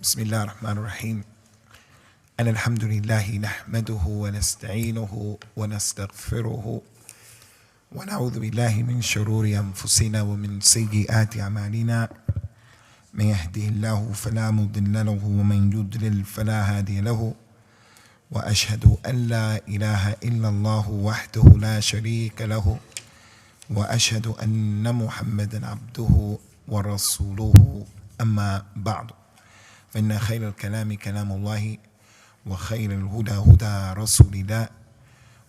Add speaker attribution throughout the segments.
Speaker 1: بسم الله الرحمن الرحيم أن الحمد لله نحمده ونستعينه ونستغفره ونعوذ بالله من شرور أنفسنا ومن سيئات أعمالنا من يهده الله فلا مضل له ومن يضلل فلا هادي له وأشهد أن لا إله إلا الله وحده لا شريك له وأشهد أن محمدا عبده ورسوله أما بعد فإن خير الكلام كلام الله وخير الهدى هدى رسول الله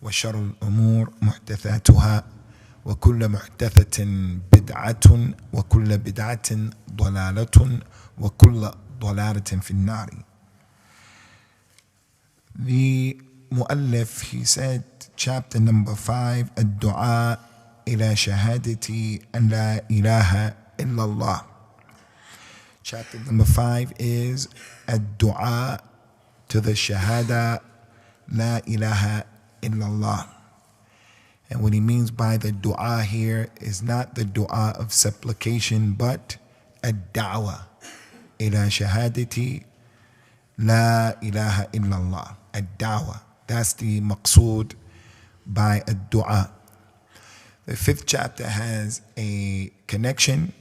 Speaker 1: وشر الأمور محدثاتها وكل محدثة بدعة وكل بدعة ضلالة وكل ضلالة في النار. The Mu'allif, he said, chapter number 5, Ad-Du'a ila Shahadati an la ilaha illallah. Chapter number 5 is Ad-Du'a to the Shahada La ilaha illallah. And what he means by the dua here is not the dua of supplication, but ad-da'wa ila shahadati la ilaha illallah. Ad-da'wa. That's the maqsood by ad-dua. The 5th chapter has a connection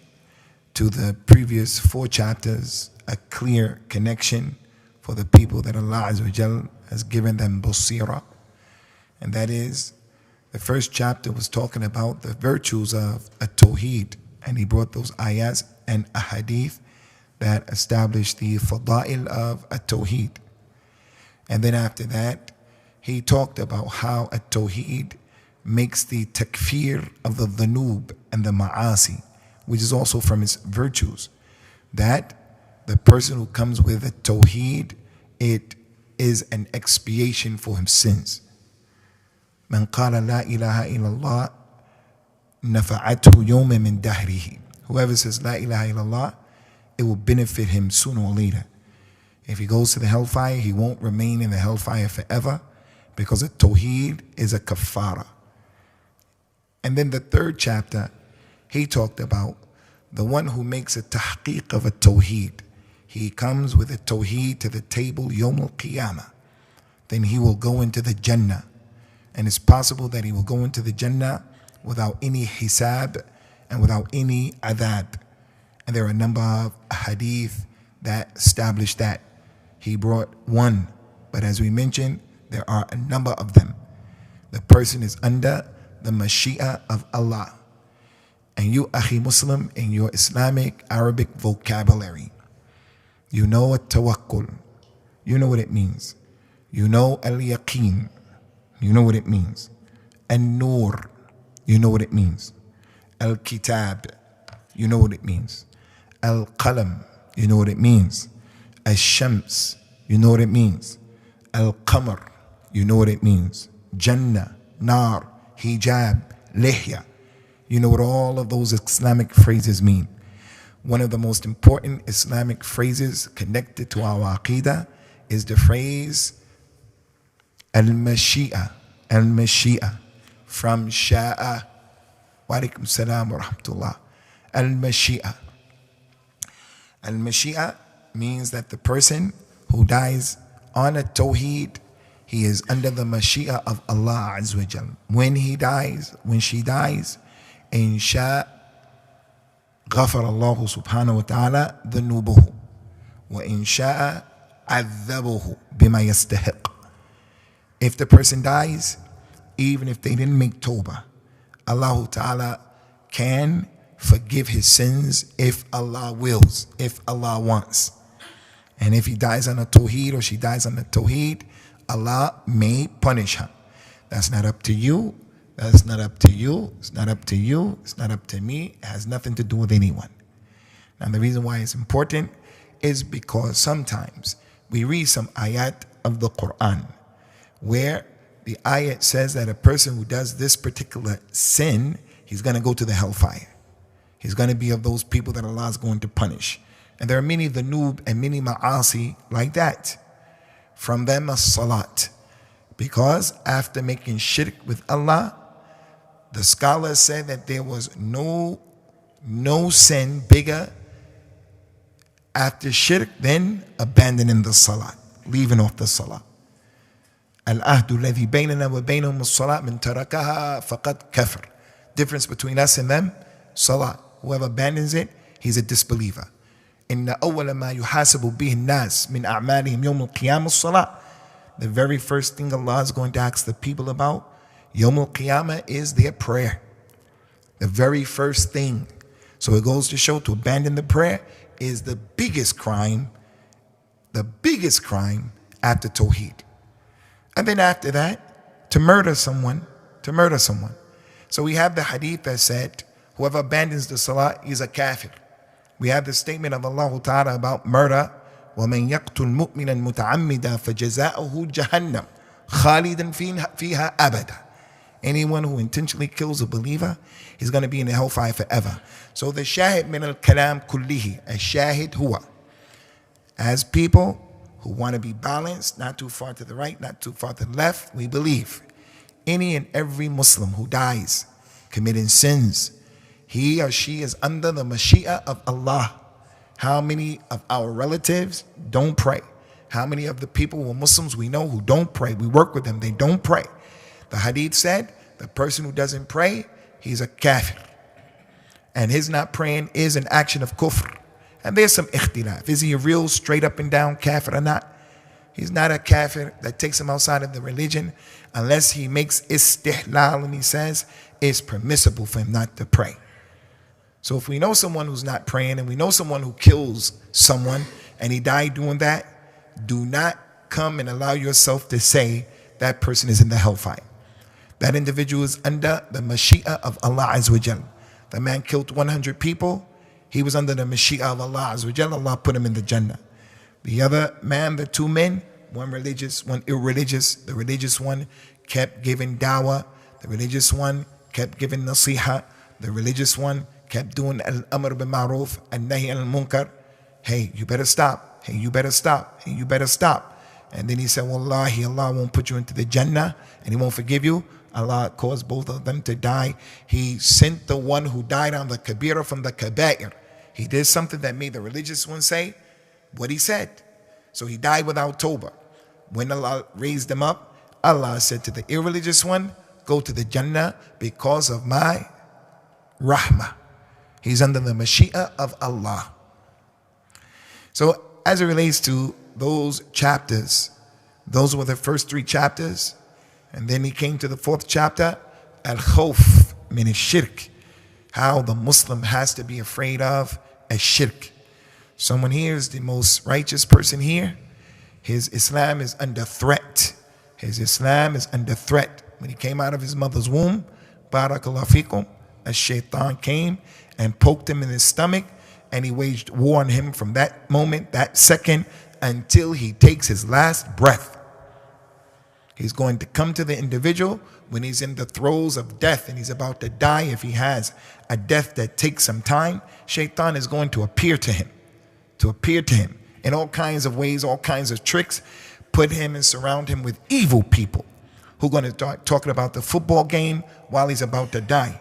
Speaker 1: to the previous 4 chapters, a clear connection for the people that Allah Azza wa Jal has given them basira. And that is, the first chapter was talking about the virtues of At-Tawheed, and he brought those ayats and ahadith that established the fada'il of At-Tawheed. And then after that, he talked about how At-Tawheed makes the takfir of the dhanub and the ma'asi, which is also from its virtues, that the person who comes with At-Tawheed, it is an expiation for his sins. من قال لا إله إلا الله نفعته يوم من دهره. Whoever says La ilaha illallah, it will benefit him sooner or later. If he goes to the hellfire, he won't remain in the hellfire forever, because a tawheed is a kafara. And then the 3rd chapter, he talked about the one who makes a tahqiq of a tawheed. He comes with a tawheed to the table yawm al-qiyamah. Then he will go into the Jannah. And it's possible that he will go into the Jannah without any hisab and without any adab. And there are a number of hadith that establish that. He brought one, but as we mentioned, there are a number of them. The person is under the mashi'a of Allah. And you, Akhi Muslim, in your Islamic Arabic vocabulary, you know at-tawakkul. You know what it means. You know al-yaqeen. You know what it means. An-Nur, you know what it means. Al-Kitab, you know what it means. Al-Qalam, you know what it means. Al-Shams, you know what it means. Al-Qamar, you know what it means. Jannah, Nar, Hijab, Lihya, you know what all of those Islamic phrases mean. One of the most important Islamic phrases connected to our Aqidah is the phrase Al-Mashi'a, Al-Mashi'a, from Sha'a. Wa alaikum salam wa rahmatullah. Al-Mashi'a. Al-Mashi'a means that the person who dies on a tawheed, he is under the Mashi'a of Allah Azza wa Jal. When he dies, when she dies, in Sha' غفر الله سبحانه وتعالى ذنوبه وإن شاء عذبه بما يستحق. If the person dies, even if they didn't make tawbah, Allah Ta'ala can forgive his sins if Allah wills, if Allah wants. And if he dies on a tawheed or she dies on a tawheed, Allah may punish her. That's not up to you. That's not up to you. It's not up to you. It's not up to me. It has nothing to do with anyone. Now the reason why it's important is because sometimes we read some ayat of the Qur'an where the ayat says that a person who does this particular sin, he's going to go to the hellfire. He's going to be of those people that Allah is going to punish. And there are many dhanub and many ma'asi like that. From them as-salat. Because after making shirk with Allah, the scholars said that there was no sin bigger After shirk, then abandoning the salah, leaving off the salah. Al-ahdu alladhi baynana wa baynahum as-salat man tarakaha faqad kafar. Difference between us and them, salah. Whoever abandons it, he's a disbeliever. Inna awwala ma yuhasabu bihi an-nas min a'malihim yawm al-qiyamah as-salat. The very first thing Allah is going to ask the people about Yawm al-Qiyamah is their prayer. The very first thing. So it goes to show to abandon the prayer is the biggest crime after Tawheed. And then after that, to murder someone. So we have the hadith that said, whoever abandons the salah is a kafir. We have the statement of Allah Ta'ala about murder. وَمَنْ يَقْتُلْ مُؤْمِنًا مُتَعَمِّدًا فَجَزَاؤُهُ جَهَنَّمْ خَالِدًا فِيهَا أَبَدًا. Anyone who intentionally kills a believer, he's going to be in the hellfire forever. So the shahid min al-kalam kullihi, a shahid huwa. As people who want to be balanced, not too far to the right, not too far to the left, we believe any and every Muslim who dies committing sins, he or she is under the mashi'ah of Allah. How many of our relatives don't pray? How many of the people who are Muslims we know who don't pray? We work with them, they don't pray. The hadith said, the person who doesn't pray, he's a kafir. And his not praying is an action of kufr. And there's some ikhtilaf. Is he a real straight up and down kafir or not? He's not a kafir that takes him outside of the religion unless he makes istihlal and he says it's permissible for him not to pray. So if we know someone who's not praying and we know someone who kills someone and he died doing that, do not come and allow yourself to say that person is in the hellfire. That individual is under the mashi'ah of Allah Azza wa Jal. The man killed 100 people. He was under the mashi'ah of Allah Azza wa Jal. Allah put him in the Jannah. The other man, the two men, one religious, one irreligious. The religious one kept giving dawah. The religious one kept giving nasiha. The religious one kept doing al-amr bil-ma'ruf and nahi al-munkar. Hey, you better stop. Hey, you better stop. Hey, you better stop. And then he said, Wallahi, Allah won't put you into the Jannah and He won't forgive you. Allah caused both of them to die. He sent the one who died on the kabira from the kaba'ir. He did something that made the religious one say what he said. So he died without tawbah. When Allah raised him up, Allah said to the irreligious one, go to the Jannah because of my rahmah. He's under the mashi'ah of Allah. So as it relates to those chapters, those were the first 3 chapters. And then he came to the 4th chapter, al-khawf min al-shirk, how the Muslim has to be afraid of al-shirk. Someone here is the most righteous person here. His Islam is under threat. His Islam is under threat. When he came out of his mother's womb, barakallahu fikum, a shaitan came and poked him in his stomach, and he waged war on him from that moment, that second, until he takes his last breath. He's going to come to the individual when he's in the throes of death and he's about to die. If he has a death that takes some time, shaitan is going to appear to him in all kinds of ways, all kinds of tricks, put him and surround him with evil people who are going to start talking about the football game while he's about to die.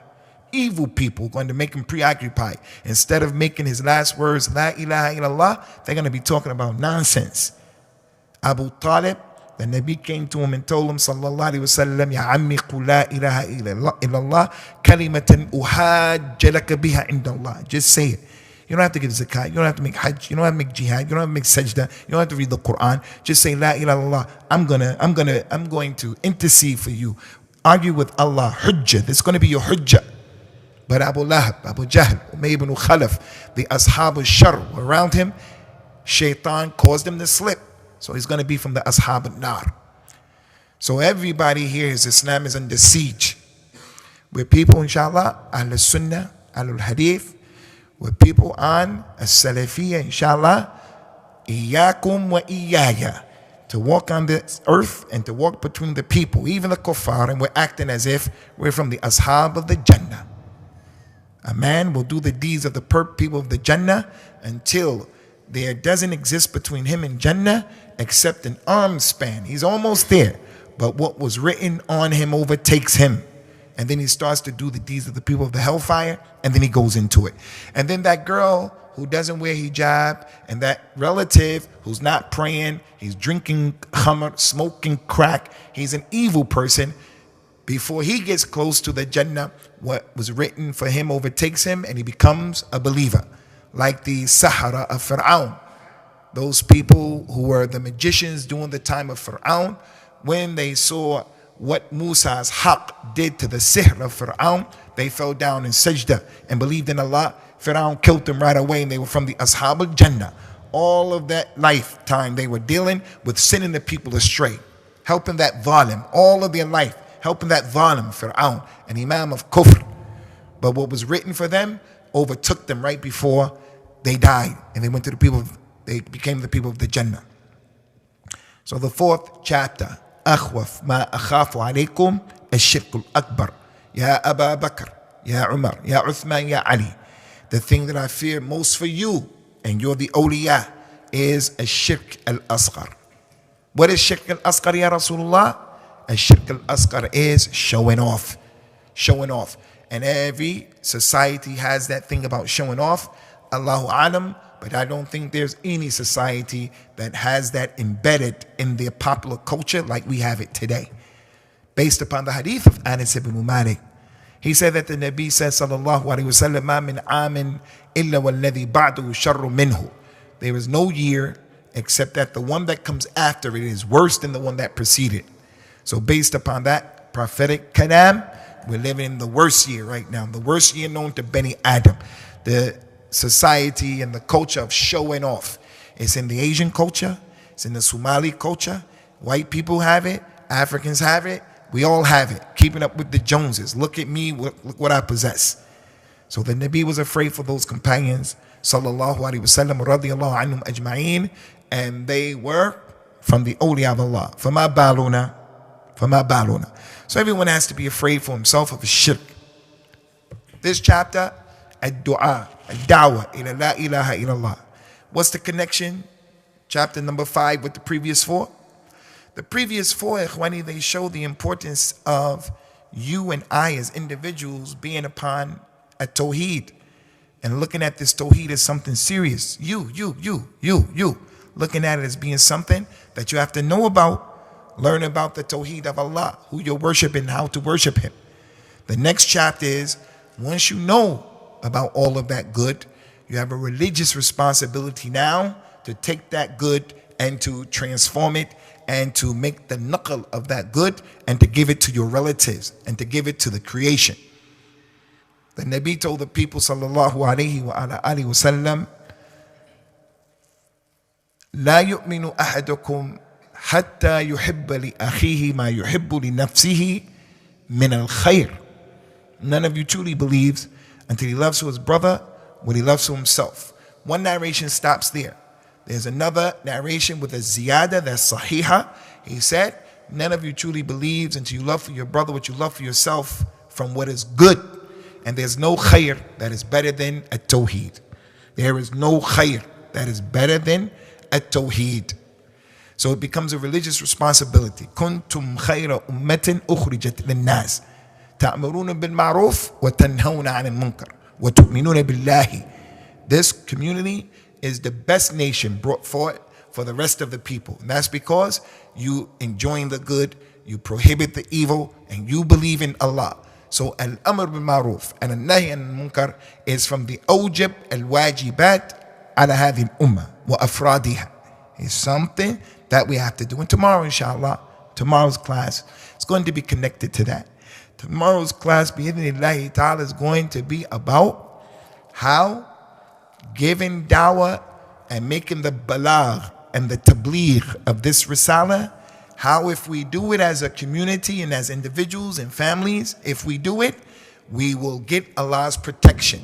Speaker 1: Evil people going to make him preoccupied. Instead of making his last words, La ilaha illallah, they're going to be talking about nonsense. Abu Talib, the Nabi came to him and told him, sallallahu alayhi wa sallam, Ya ammi qul la ilaha illallah, kalimatan uhajja laka biha indallah. Just say it. You don't have to give zakat. You don't have to make hajj. You don't have to make jihad. You don't have to make sajda. You don't have to read the Qur'an. Just say la ilaha illallah. I'm going to intercede for you. Argue with Allah. Hujjah. This is going to be your hujjah. But Abu Lahab, Abu Jahl, Umayy ibn Khalaf, the Ashab al-Shar were around him. Shaitan caused him to slip. So he's going to be from the Ashab al-Nar. So everybody here, his Islam is under siege. We're people, inshallah, Ahl al-Sunnah, Ahl al-Hadith. We're people on as-Salafiyya, inshallah. Iyakum wa iyaya. To walk on this earth and to walk between the people, even the kuffar, and we're acting as if we're from the Ashab of the Jannah. A man will do the deeds of the people of the Jannah until there doesn't exist between him and Jannah except an arm span. He's almost there, but what was written on him overtakes him. And then he starts to do the deeds of the people of the hellfire, and then he goes into it. And then that girl who doesn't wear hijab, and that relative who's not praying, he's drinking khamr, smoking crack, he's an evil person. Before he gets close to the Jannah, what was written for him overtakes him and he becomes a believer. Like the Sahara of Fir'aun. Those people who were the magicians during the time of Fir'aun, when they saw what Musa's haqq did to the sihr of Fir'aun, they fell down in sajda and believed in Allah. Fir'aun killed them right away and they were from the Ashab al-Jannah. All of that lifetime they were dealing with sending the people astray, helping that zalim, all of their life, helping that zalim, Fir'aun, an imam of kufr. But what was written for them overtook them right before they died, and they went to the people, they became the people of the Jannah. So the fourth chapter, أخوف ما أخاف عليكم الشرك الأكبر يا أبا بكر يا عمر يا عثمان يا علي. The thing that I fear most for you, and you're the awliya, is الشرك الأصغر. What is shirk al-asghar, ya Rasulullah? Shirk al-asghar is showing off. Showing off. And every society has that thing about showing off. Allahu alam, but I don't think there's any society that has that embedded in their popular culture like we have it today. Based upon the hadith of Anas ibn Malik, he said that the Nabi said, sallallahu alayhi wa sallam, ma min amin illa walladhi ba'duhu sharru minhu. There is no year except that the one that comes after it is worse than the one that preceded. So based upon that prophetic kalam, we're living in the worst year right now, the worst year known to Bani Adam. The society and the culture of showing off. It's in the Asian culture, it's in the Somali culture. White people have it, Africans have it, we all have it. Keeping up with the Joneses. Look at me, look what I possess. So the Nabi was afraid for those companions, sallallahu alaihi wasallam, radiyallahu anhum ajma'een, and they were from the awliya of Allah. فَمَا بَالُونَ فَمَا بَالُونَ. So everyone has to be afraid for himself of a shirk. This chapter, ad-du'a, ad-da'wah ila la ilaha illallah. What's the connection? Chapter number 5 with the previous 4? The previous 4, ikhwani, they show the importance of you and I as individuals being upon At-Tawheed and looking at this Tawheed as something serious. You. Looking at it as being something that you have to know about, learn about the Tawheed of Allah, who you're worshiping, how to worship Him. The next chapter is, once you know about all of that good, you have a religious responsibility now to take that good and to transform it and to make the naql of that good and to give it to your relatives and to give it to the creation. The Nabi told the people sallallahu alayhi wa alihi wa sallam, لا يؤمن أحدكم حتى يحب لأخيه ما يحب لنفسه من الخير. None of you truly believes until he loves to his brother what he loves to himself. One narration stops there. There's another narration with a ziyada that's sahiha. He said, none of you truly believes until you love for your brother what you love for yourself from what is good. And there's no khair that is better than at-tawheed. There is no khair that is better than at-tawheed. So it becomes a religious responsibility. كنتم خير أمة أخرجت للناس تأمرون بالمعروف وتنهون عن المنكر وتؤمنون بالله. This community is the best nation brought forth for the rest of the people. And that's because you enjoin the good, you prohibit the evil, and you believe in Allah. So al-amr bil-ma'ruf and al-nahy an-munkar is from the awjab al-wajibat ala hadhi al-ummah wa afradiha. It's something that we have to do. And tomorrow, inshallah, tomorrow's class is going to be connected to that. Tomorrow's class, bi-idhnillahi ta'ala, is going to be about how giving dawah and making the balagh and the tabligh of this risala, how if we do it as a community and as individuals and families, if we do it, we will get Allah's protection.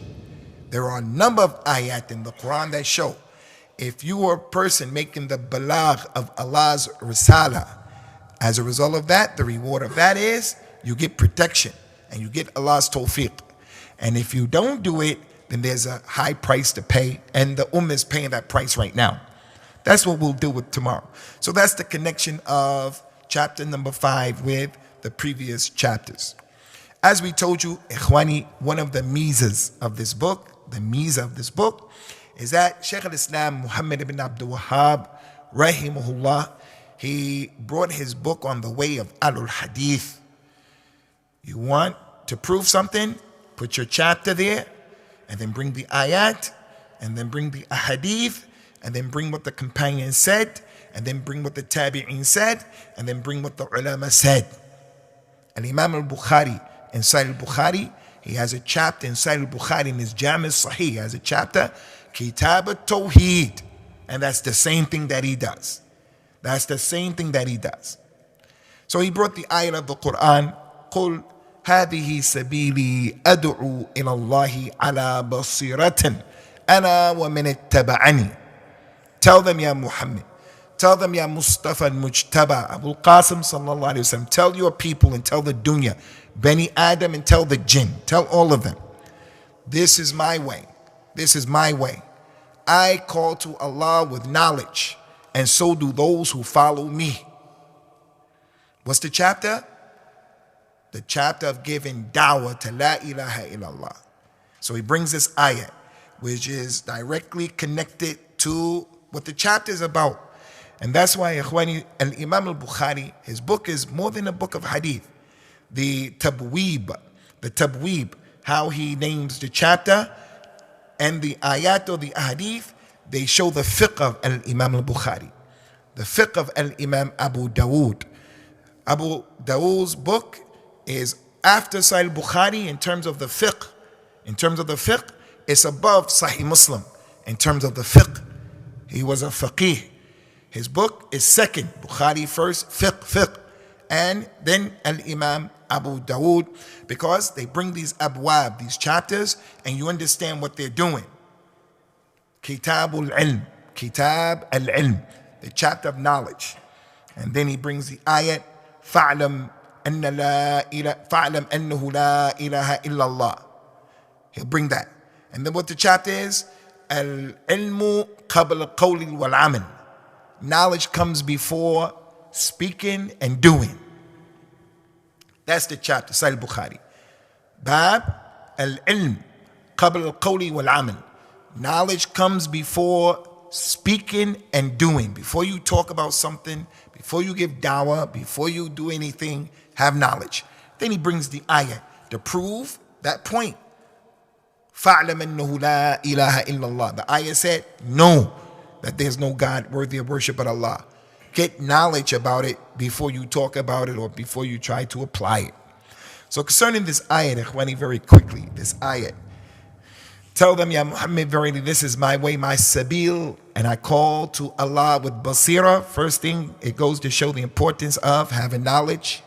Speaker 1: There are a number of ayat in the Qur'an that show if you are a person making the balagh of Allah's risala, as a result of that, the reward of that is you get protection and you get Allah's tawfiq. And if you don't do it, then there's a high price to pay, and the ummah is paying that price right now. That's what we'll deal with tomorrow. So that's the connection of chapter number 5 with the previous chapters. As we told you, ikhwani, one of the mizas of this book, the miza of this book, is that Shaykh al-Islam Muhammad ibn Abdul Wahhab, rahimahullah, he brought his book on the way of al-hadith. You want to prove something? Put your chapter there, and then bring the ayat, and then bring the ahadith, and then bring what the companions said, and then bring what the tabi'in said, and then bring what the ulama said. And Imam al-Bukhari, in Sahih al-Bukhari, he has a chapter in Sahih al-Bukhari in his Jami' Sahih, he has a chapter, Katab At-Tawheed. And that's the same thing that he does. That's the same thing that he does. So he brought the ayah of the Qur'an, قُلْ هذه سبيلي أدعو إلى الله على بصيرة أنا ومن اتبعني. Tell them, Ya Muhammad. Tell them, Ya Mustafa al-Mujtaba, Abul Qasim sallallahu alayhi wa sallam. Tell your people and tell the dunya, Bani Adam and tell the jinn. Tell all of them. This is my way. This is my way. I call to Allah with knowledge, and so do those who follow me. What's the chapter? The chapter of giving da'wah to La ilaha illallah. So he brings this ayah, which is directly connected to what the chapter is about. And that's why Ikhwani, Al-Imam al-Bukhari, his book is more than a book of hadith. The tabweeb, how he names the chapter, and the ayat or the ahadith, they show the fiqh of Al-Imam al-Bukhari. The fiqh of Al-Imam Abu Dawood. Abu Dawood's book is after Sahih Bukhari in terms of the fiqh. In terms of the fiqh, it's above Sahih Muslim. In terms of the fiqh, he was a faqih. His book is second. Bukhari first, fiqh. And then Al-Imam Abu Dawood, because they bring these abwab, these chapters, and you understand what they're doing. Kitab al-Ilm, Kitab al-Ilm, the chapter of knowledge. And then he brings the ayat, فَعْلَمْ أَنَّهُ لَا إِلَهَ إِلَّا اللَّهِ. He'll bring that. And then what the chapter is, Al-Ilmu قَبْلَ الْقَوْلِ وَالْعَمَلِ. Knowledge comes before speaking and doing. That's the chapter, Sahih Bukhari. Bab al-ilm qabl al-qawli wal-amal. Knowledge comes before speaking and doing. Before you talk about something, before you give dawah, before you do anything, have knowledge. Then he brings the ayah to prove that point. فَاعْلَمْ أَنَّهُ لَا إِلَهَ إِلَّا اللَّهِ. The ayah said, no, that there's no God worthy of worship but Allah. Get knowledge about it before you talk about it or before you try to apply it. So concerning this ayat, Ikhwani, very quickly, this ayat. Tell them, Ya Muhammad, verily this is my way, my sabil, and I call to Allah with basira. First thing, it goes to show the importance of having knowledge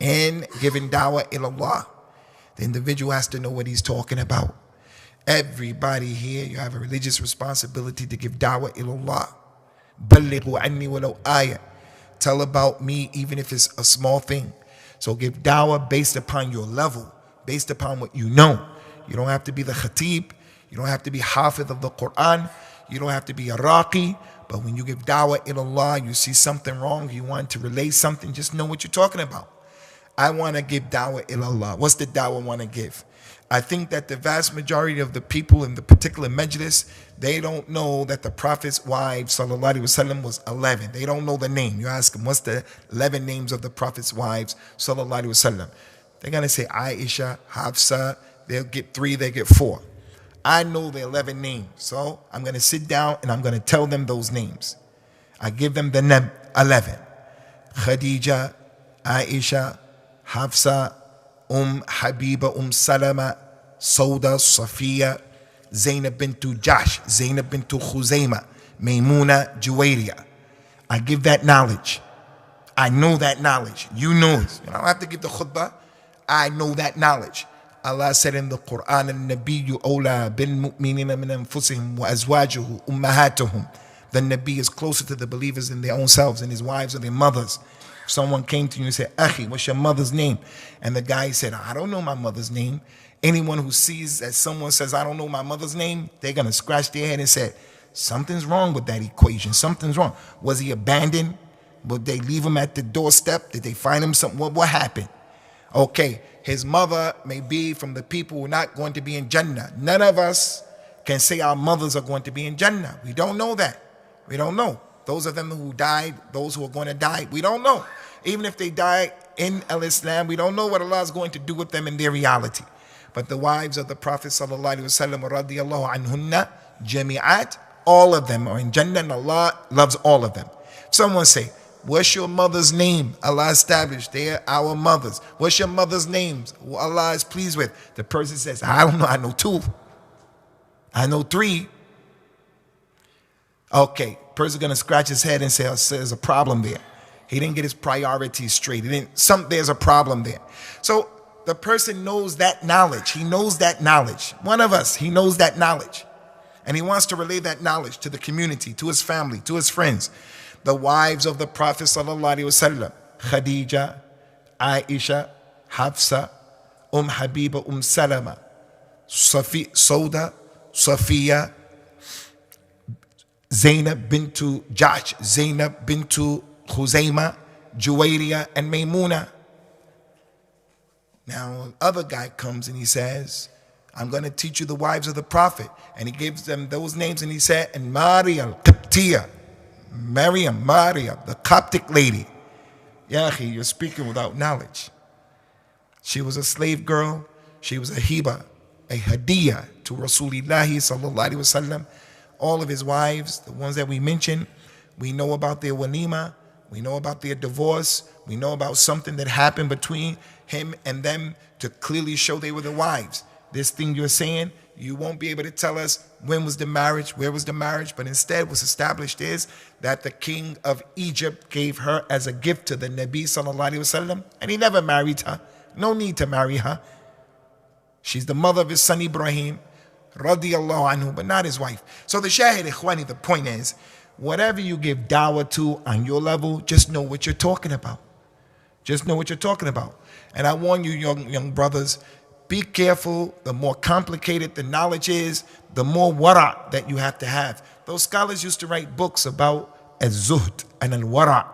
Speaker 1: and giving da'wah ilallah. The individual has to know what he's talking about. Everybody here, you have a religious responsibility to give da'wah ilallah. بَلِّغُوا عَنِّي وَلَوْ آيَةً. Tell about me even if it's a small thing. So give da'wah based upon your level, based upon what you know. You don't have to be the khatib. You don't have to be hafidh of the Qur'an. You don't have to be a raqi. But when you give da'wah ilallah, you see something wrong, you want to relay something, just know what you're talking about. I want to give da'wah ilallah. What's the da'wah I want to give? I think that the vast majority of the people in the particular majlis, they don't know that the Prophet's wives, sallallahu alaihi wasallam, was 11. They don't know the name. You ask them, what's the 11 names of the Prophet's wives, sallallahu alaihi wasallam? They're going to say Aisha, Hafsa. They'll get 3, they get 4. I know the 11 names. So I'm going to sit down and I'm going to tell them those names. I give them the 11. Khadija, Aisha, Hafsa, Habiba, Salama, Sauda, Safiya, Zainab bintu Jahsh, Zainab bintu Khuzaima, Maymuna, Juwayriya. I give that knowledge. I know that knowledge. You know it. You don't have to give the khutbah. I know that knowledge. Allah said in the Qur'an, Al-Nabiyyu awla bil mu'minina min anfusihim wa azwajuhu ummahatuhum. The Nabi is closer to the believers than their own selves, and his wives are their mothers. Someone came to you and said, Akhi, what's your mother's name? And the guy said, I don't know my mother's name. Anyone who sees that someone says, I don't know my mother's name, they're going to scratch their head and say, something's wrong with that equation. Something's wrong. Was he abandoned? Would they leave him at the doorstep? Did they find him something? What happened? Okay, his mother may be from the people who are not going to be in Jannah. None of us can say our mothers are going to be in Jannah. We don't know that. We don't know. Those of them who died, those who are going to die, we don't know. Even if they die in Al-Islam, we don't know what Allah is going to do with them in their reality. But the wives of the Prophet sallallahu alaihi wasallam radiyallahu anhunna jami'at, all of them are in Jannah, and Allah loves all of them. Someone say, what's your mother's name? Allah established, they are our mothers. What's your mother's name? Who Allah is pleased with? The person says, I don't know, I know 2. I know 3. Okay, person's gonna scratch his head and say, oh, there's a problem there. He didn't get his priorities straight. There's a problem there. So the person knows that knowledge. He knows that knowledge. One of us, he knows that knowledge. And he wants to relay that knowledge to the community, to his family, to his friends. The wives of the Prophet sallallahu alaihi wasallam, Khadija, Aisha, Hafsa, Habiba, Salama, Sauda, Safiya, Zainab bintu Jahsh, Zainab bintu Khuzaymah, Juwayriya, and Maymuna. Now, other guy comes and he says, I'm going to teach you the wives of the Prophet. And he gives them those names and he said, and Maria, Qibtiyya, Maryam, Maria, the Coptic lady. Yahi, you're speaking without knowledge. She was a slave girl. She was a hiba, a hadiyah to Rasulullah sallallahu alaihi wasallam. All of his wives, the ones that we mentioned, we know about their walima, we know about their divorce, we know about something that happened between him and them to clearly show they were the wives. This thing you're saying, you won't be able to tell us when was the marriage, where was the marriage, but instead what's established is that the king of Egypt gave her as a gift to the Nabi sallallahu alaihi wasallam, and he never married her. No need to marry her. She's the mother of his son Ibrahim, radiyallahu anhu, but not his wife. So the shahid ikhwani, the point is, whatever you give dawah to on your level, just know what you're talking about. Just know what you're talking about. And I warn you, young brothers, be careful. The more complicated the knowledge is, the more wara' that you have to have. Those scholars used to write books about az-zuhd and al-wara'.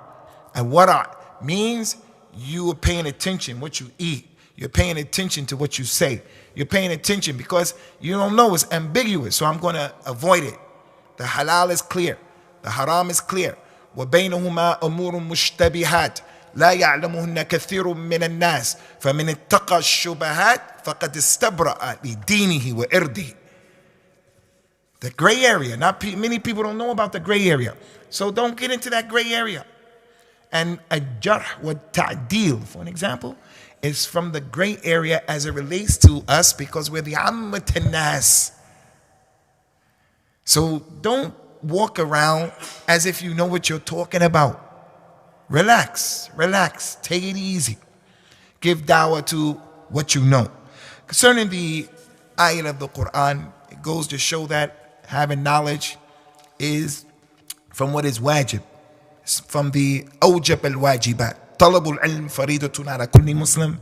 Speaker 1: Al-wara' means you are paying attention what you eat. You're paying attention to what you say. You're paying attention because you don't know, it's ambiguous, so I'm going to avoid it. The halal is clear. The haram is clear. وَبَيْنَهُمَا أَمُورٌ مُشْتَبِهَاتٌ لا يعلمهن كثير من الناس فمن اتقى الشبهات فقد استبرأ لدينه وإرضه. The gray area. Many people don't know about the gray area. So don't get into that gray area. And al-jarh wa ta'dil, for an example, is from the gray area as it relates to us because we're the ammat an-nas. So don't walk around as if you know what you're talking about. Relax, take it easy. Give dawah to what you know. Concerning the ayat of the Qur'an, it goes to show that having knowledge is from what is wajib. It's from the awjab al-wajibat. Talabul ilm faridatun ala kulli Muslim.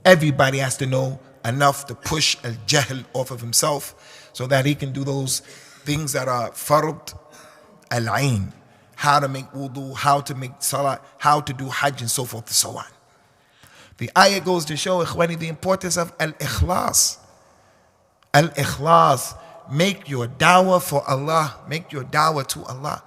Speaker 1: Everybody has to know enough to push al-jahl off of himself so that he can do those things that are fard al-ain. How to make wudu, how to make salah, how to do hajj, and so forth and so on. The ayah goes to show, ikhwani, the importance of al-ikhlas. Al-ikhlas. Make your dawah for Allah. Make your dawah to Allah.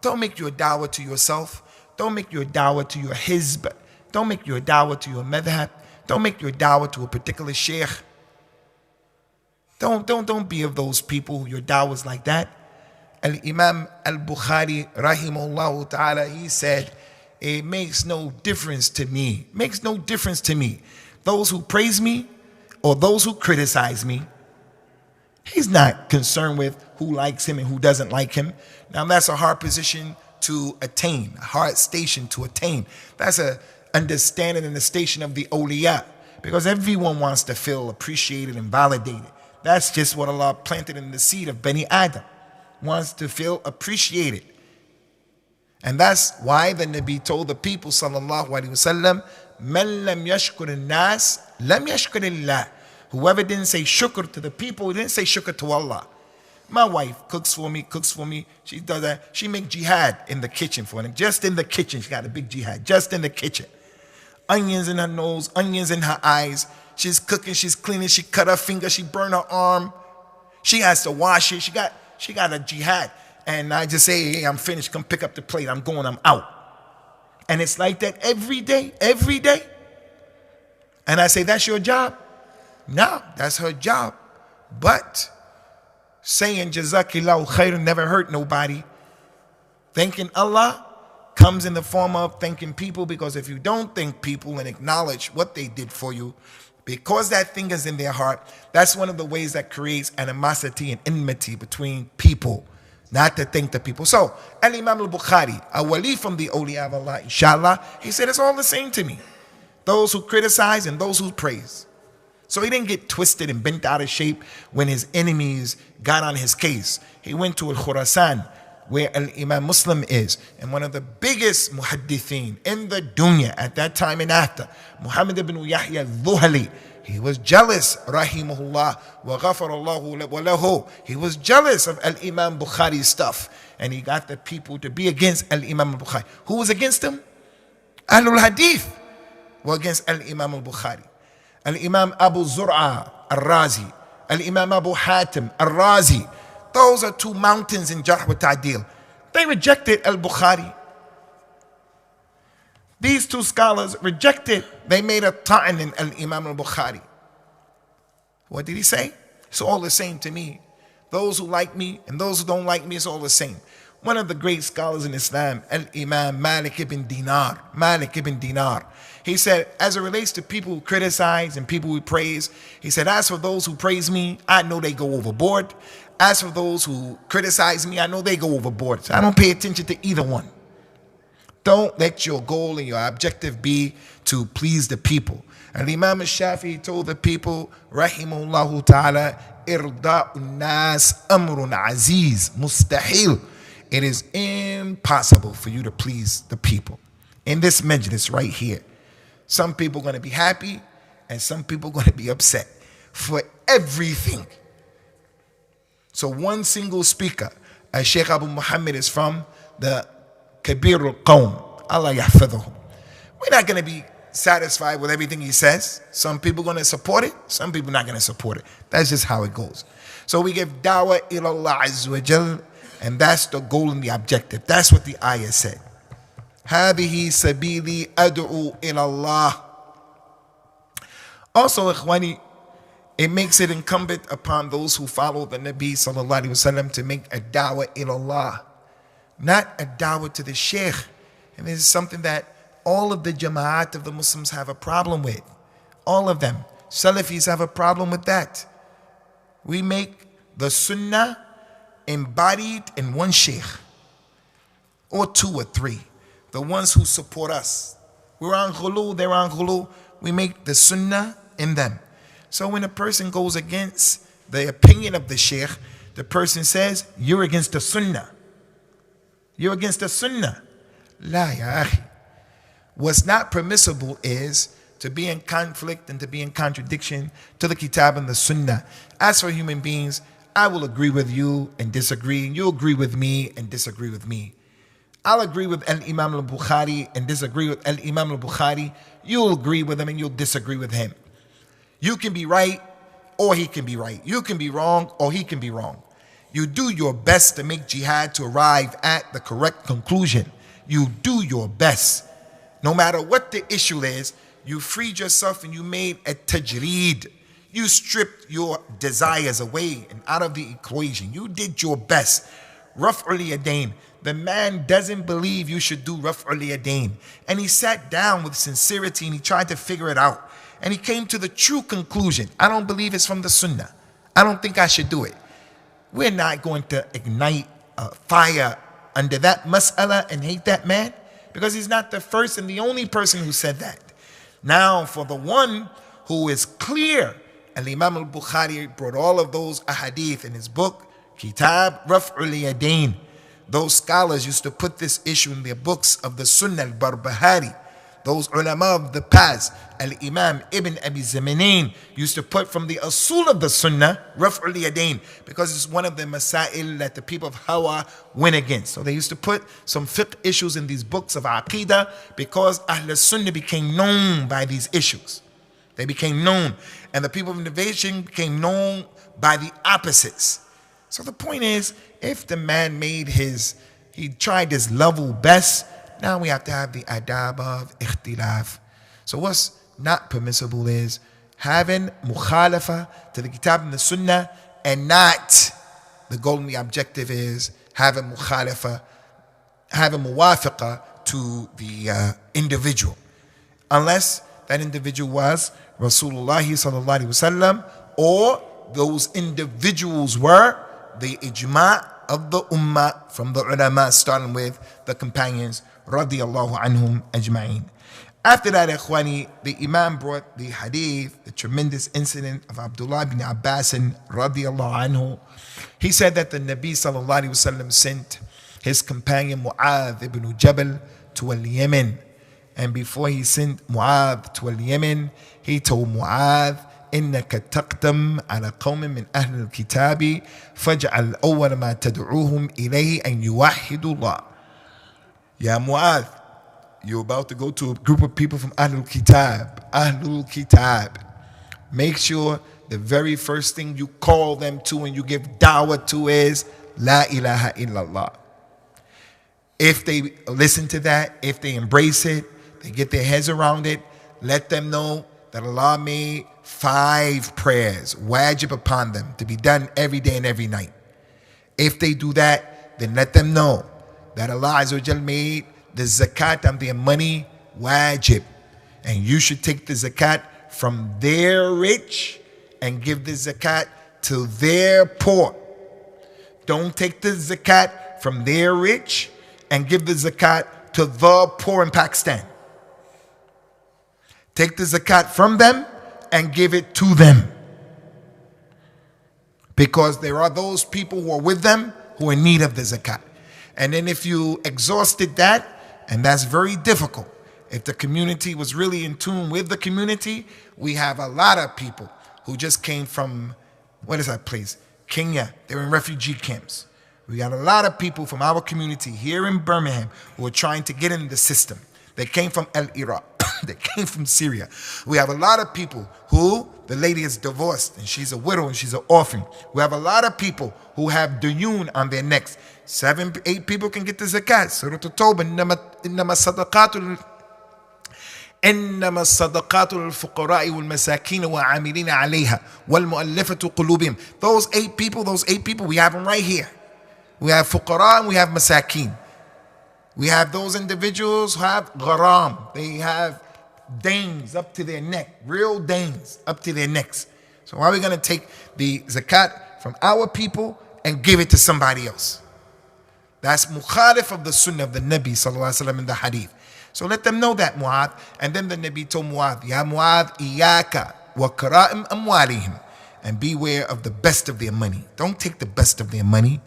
Speaker 1: Don't make your dawah to yourself. Don't make your dawah to your hizb. Don't make your dawah to your madhab. Don't make your dawah to a particular shaykh. Don't be of those people who your dawah is like that. Al-Imam al-Bukhari, rahimahullah ta'ala, he said, it makes no difference to me. Makes no difference to me. Those who praise me or those who criticize me. He's not concerned with who likes him and who doesn't like him. Now that's a hard position to attain, a hard station to attain. That's a understanding in the station of the awliya, because everyone wants to feel appreciated and validated. That's just what Allah planted in the seed of Bani Adam. Wants to feel appreciated. And that's why the Nabi told the people sallallahu alaihi wasallam, man lam yashkur an-nas lam yashkur Allah. Whoever didn't say shukr to the people, he didn't say shukr to Allah. My wife cooks for me. She does that. She make jihad in the kitchen for them. Just in the kitchen. She got a big jihad. Just in the kitchen. Onions in her nose, onions in her eyes. She's cooking, she's cleaning, she cut her finger, she burned her arm. She has to wash it. She got a jihad. And I just say, hey, I'm finished. Come pick up the plate. I'm going. I'm out. And it's like that every day. And I say, that's your job? No, that's her job. But saying Jazakillahu khairan never hurt nobody. Thanking Allah comes in the form of thanking people, because if you don't thank people and acknowledge what they did for you, because that thing is in their heart, that's one of the ways that creates animosity and enmity between people, not to thank the people. So, Al-Imam al-Bukhari, a wali from the awliya of Allah, inshallah, he said it's all the same to me. Those who criticize and those who praise. So he didn't get twisted and bent out of shape when his enemies got on his case. He went to Al-Khurasan, where Al-Imam Muslim is, and one of the biggest muhaddithin in the dunya at that time and after, Muhammad ibn Yahya al-Dhuhali. He was jealous, rahimahullah, wa ghafarallahu lahu. He was jealous of Al-Imam Bukhari's stuff, and he got the people to be against Al-Imam al-Bukhari. Who was against him? Ahlul Hadith were against Al-Imam al-Bukhari. Al-Imam Abu Zur'a al-Razi, Al-Imam Abu Hatim al-Razi. Those are two mountains in Jarh wa Ta'dil. They rejected Al-Bukhari. These two scholars rejected. They made a ta'an in Al-Imam al-Bukhari. What did he say? It's all the same to me. Those who like me and those who don't like me, it's all the same. One of the great scholars in Islam, Al-Imam Malik ibn Dinar. He said, as it relates to people who criticize and people who praise, he said, as for those who praise me, I know they go overboard. As for those who criticize me, I know they go overboard. So I don't pay attention to either one. Don't let your goal and your objective be to please the people. And Imam al-Shafi'i told the people, rahimahullahu ta'ala, irda'u nas amrun aziz mustahil. It is impossible for you to please the people. In this majlis right here, some people are going to be happy and some people are going to be upset for everything. So one single speaker, as Shaykh Abu Muhammad, is from the Kabir al-Qawm, Allah yahfadhuhum. We're not going to be satisfied with everything he says. Some people are going to support it, some people are not going to support it. That's just how it goes. So we give da'wah ila Allah azza wa jal, and that's the goal and the objective. That's what the ayah said. هذه سبيلي أدعو إلى الله. Also, ikhwani, it makes it incumbent upon those who follow the Nabi sallallahu alaihi wasallam to make a da'wah ila Allah, not a da'wah to the Shaykh. And this is something that all of the jama'at of the Muslims have a problem with. All of them. Salafis have a problem with that. We make the sunnah embodied in one Shaykh, or two or three. The ones who support us. We're on ghulu, they're on ghulu. We make the sunnah in them. So when a person goes against the opinion of the Shaykh, the person says, you're against the sunnah. You're against the sunnah. La ya akhi. What's not permissible is to be in conflict and to be in contradiction to the Kitab and the sunnah. As for human beings, I will agree with you and disagree, and you'll agree with me and disagree with me. I'll agree with Al-Imam al-Bukhari and disagree with Al-Imam al-Bukhari. You'll agree with him and you'll disagree with him. You can be right or he can be right. You can be wrong or he can be wrong. You do your best to make jihad to arrive at the correct conclusion. You do your best. No matter what the issue is, you freed yourself and you made a tajreed. You stripped your desires away and out of the equation. You did your best. Raf'ul yadayn. The man doesn't believe you should do raf'ul yadayn. And he sat down with sincerity and he tried to figure it out. And he came to the true conclusion. I don't believe it's from the sunnah. I don't think I should do it. We're not going to ignite a fire under that mas'ala and hate that man, because he's not the first and the only person who said that. Now, for the one who is clear, Al-Imam al-Bukhari brought all of those ahadith in his book, Kitab Raf'ul Yadayn. Those scholars used to put this issue in their books of the Sunnah al-Barbahari. Those ulama of the past, Al-Imam ibn Abi Zamanain, used to put from the asul of the Sunnah, Raf'ul Yadayn, because it's one of the masail that the people of Hawa went against. So they used to put some fiqh issues in these books of Aqidah because Ahl Sunnah became known by these issues. They became known. And the people of innovation became known by the opposites. So the point is, if the man he tried his level best, now we have to have the adab of ikhtilaf. So what's not permissible is having mukhalafa to the kitab and the sunnah, and not the goal and the objective is having mukhalafa, having muwafiqa to the individual. Unless that individual was Rasulullah sallallahu alaihi wasallam, or those individuals were the ijma' of the ummah from the ulama, starting with the companions radiyallahu anhum ajma'in. After that, ikhwani, the Imam brought the hadith, the tremendous incident of Abdullah ibn Abbas radiyallahu anhu. He said that the Nabi sallallahu alaihi wasallam sent his companion Mu'adh ibn Jabal to al-Yemen. And before he sent Mu'adh to al-Yemen, he told Mu'adh, إنك تقدم على قوم من أهل الكتاب فاجعل أول ما تدعوهم إليه أن يوحدوا الله. Ya Mu'adh, you're about to go to a group of people from Ahlul Kitab. Ahlul Kitab. Make sure the very first thing you call them to and you give da'wah to is La ilaha illallah. If they listen to that, if they embrace it, they get their heads around it, let them know that Allah made 5 prayers wajib upon them to be done every day and every night. If they do that, then let them know that Allah Azza wa Jal made the zakat on their money wajib, and you should take the zakat from their rich and give the zakat to their poor. Don't take the zakat from their rich and give the zakat to the poor in Pakistan. Take the zakat from them and give it to them, because there are those people who are with them who are in need of the zakat. And then if you exhausted that, and that's very difficult, if the community was really in tune with the community, we have a lot of people who just came from, what is that place? Kenya. They're in refugee camps. We got a lot of people from our community here in Birmingham who are trying to get in the system. They came from Iraq. They came from Syria. We have a lot of people who, the lady is divorced and she's a widow and she's an orphan. We have a lot of people who have duyun on their necks. 7, 8 people can get the zakat. Surah At-Tawbah, إنما الصدقات للفقراء والمساكين وعاملين عليها والمؤلفة قلوبهم. Those 8 people, we have them right here. We have fuqara and we have masakin. We have those individuals who have gharam. They have dains up to their neck, real dains up to their necks. So why are we going to take the zakat from our people and give it to somebody else? That's mukhalif of the sunnah of the Nabi sallallahu alaihi wasallam in the hadith. So let them know that, Mu'adh. And then the Nabi told Mu'adh, Ya Mu'adh, iyaka wa kara'im amwalihim. And beware of the best of their money. Don't take the best of their money.